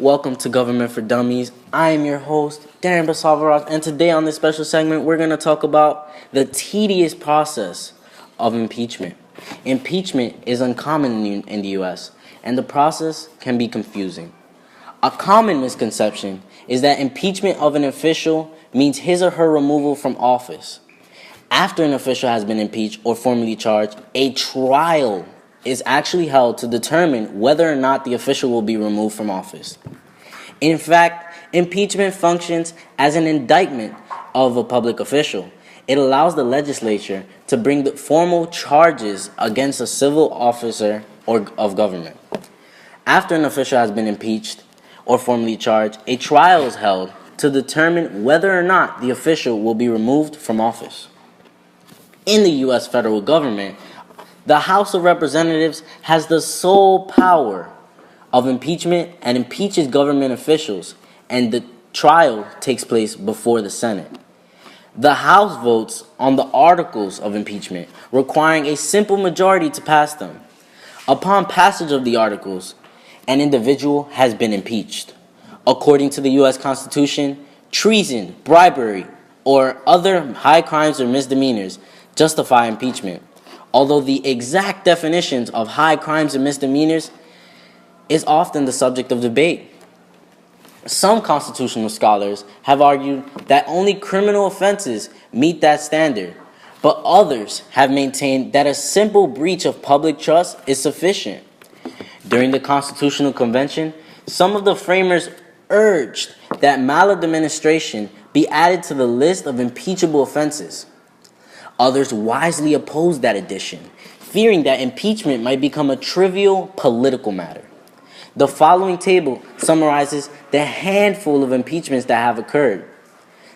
Welcome to Government for Dummies. I am your host, Darren Basalvaros, and today on this special segment, we're going to talk about the tedious process of impeachment. Impeachment is uncommon in the U.S., and the process can be confusing. A common misconception is that impeachment of an official means his or her removal from office. After an official has been impeached or formally charged, a trial is actually held to determine whether or not the official will be removed from office. In fact, impeachment functions as an indictment of a public official. It allows the legislature to bring the formal charges against a civil officer or of government. After an official has been impeached or formally charged, a trial is held to determine whether or not the official will be removed from office. In the U.S. federal government, the House of Representatives has the sole power of impeachment and impeaches government officials, and the trial takes place before the Senate. The House votes on the articles of impeachment, requiring a simple majority to pass them. Upon passage of the articles, an individual has been impeached. According to the U.S. Constitution, treason, bribery, or other high crimes or misdemeanors justify impeachment. Although the exact definitions of high crimes and misdemeanors is often the subject of debate. Some constitutional scholars have argued that only criminal offenses meet that standard, but others have maintained that a simple breach of public trust is sufficient. During the Constitutional Convention, some of the framers urged that maladministration be added to the list of impeachable offenses. Others wisely opposed that addition, fearing that impeachment might become a trivial political matter. The following table summarizes the handful of impeachments that have occurred.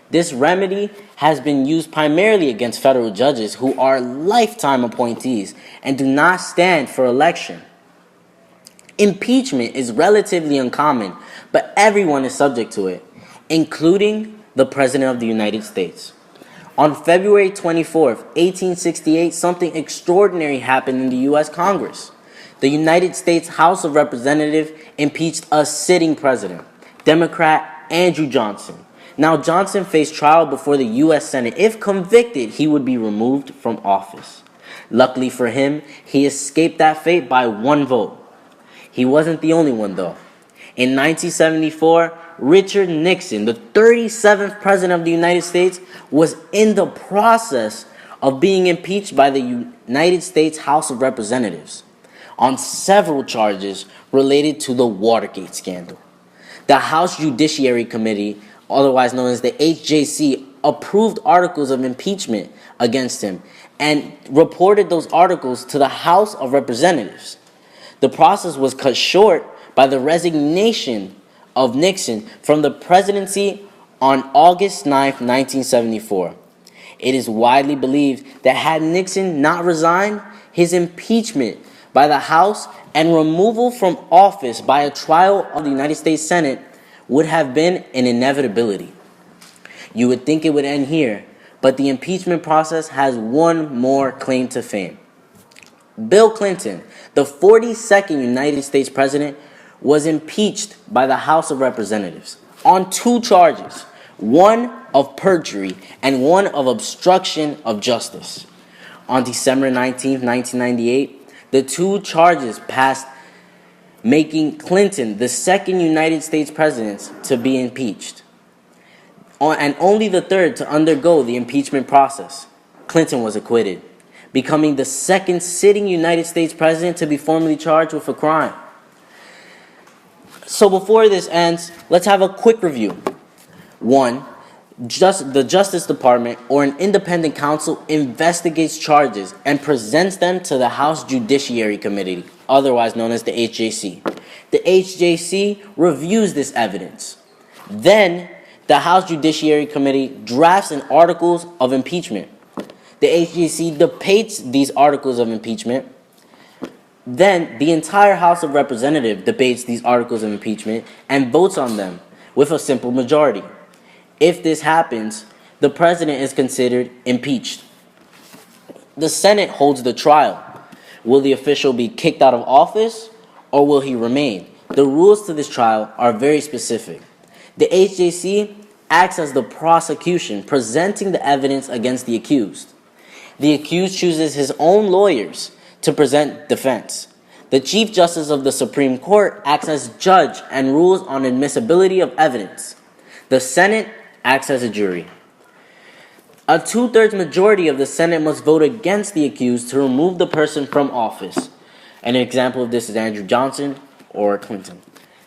This remedy has been used primarily against federal judges who are lifetime appointees and do not stand for election. Impeachment is relatively uncommon, but everyone is subject to it, including the President of the United States. On February 24, 1868, something extraordinary happened in the U.S. Congress. The United States House of Representatives impeached a sitting president, Democrat Andrew Johnson. Now, Johnson faced trial before the U.S. Senate. If convicted, he would be removed from office. Luckily for him, he escaped that fate by one vote. He wasn't the only one, though. In 1974, Richard Nixon, the 37th President of the United States, was in the process of being impeached by the United States House of Representatives on several charges related to the Watergate scandal. The House Judiciary Committee, otherwise known as the HJC, approved articles of impeachment against him and reported those articles to the House of Representatives. The process was cut short by the resignation of Nixon from the presidency on August 9, 1974. It is widely believed that had Nixon not resigned, his impeachment by the House and removal from office by a trial of the United States Senate would have been an inevitability. You would think it would end here, but the impeachment process has one more claim to fame. Bill Clinton, the 42nd United States President, was impeached by the House of Representatives on two charges, one of perjury and one of obstruction of justice. On December 19, 1998, the two charges passed, making Clinton the second United States president to be impeached, and only the third to undergo the impeachment process. Clinton was acquitted, becoming the second sitting United States president to be formally charged with a crime. So before this ends, let's have a quick review. 1. The Justice Department or an independent counsel investigates charges and presents them to the House Judiciary Committee, otherwise known as the HJC. The HJC reviews this evidence. Then, the House Judiciary Committee drafts an articles of impeachment. The HJC debates these articles of impeachment. Then, the entire House of Representatives debates these articles of impeachment and votes on them with a simple majority. If this happens, the president is considered impeached. The Senate holds the trial. Will the official be kicked out of office or will he remain? The rules to this trial are very specific. The HJC acts as the prosecution, presenting the evidence against the accused. The accused chooses his own lawyers to present defense. The Chief Justice of the Supreme Court acts as judge and rules on admissibility of evidence. The Senate acts as a jury. A 2/3 majority of the Senate must vote against the accused to remove the person from office. An example of this is Andrew Johnson or Clinton.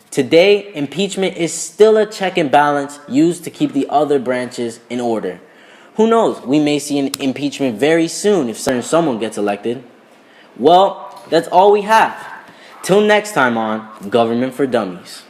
Today, impeachment is still a check and balance used to keep the other branches in order. Who knows, we may see an impeachment very soon if someone gets elected. Well, that's all we have. Till next time on Government for Dummies.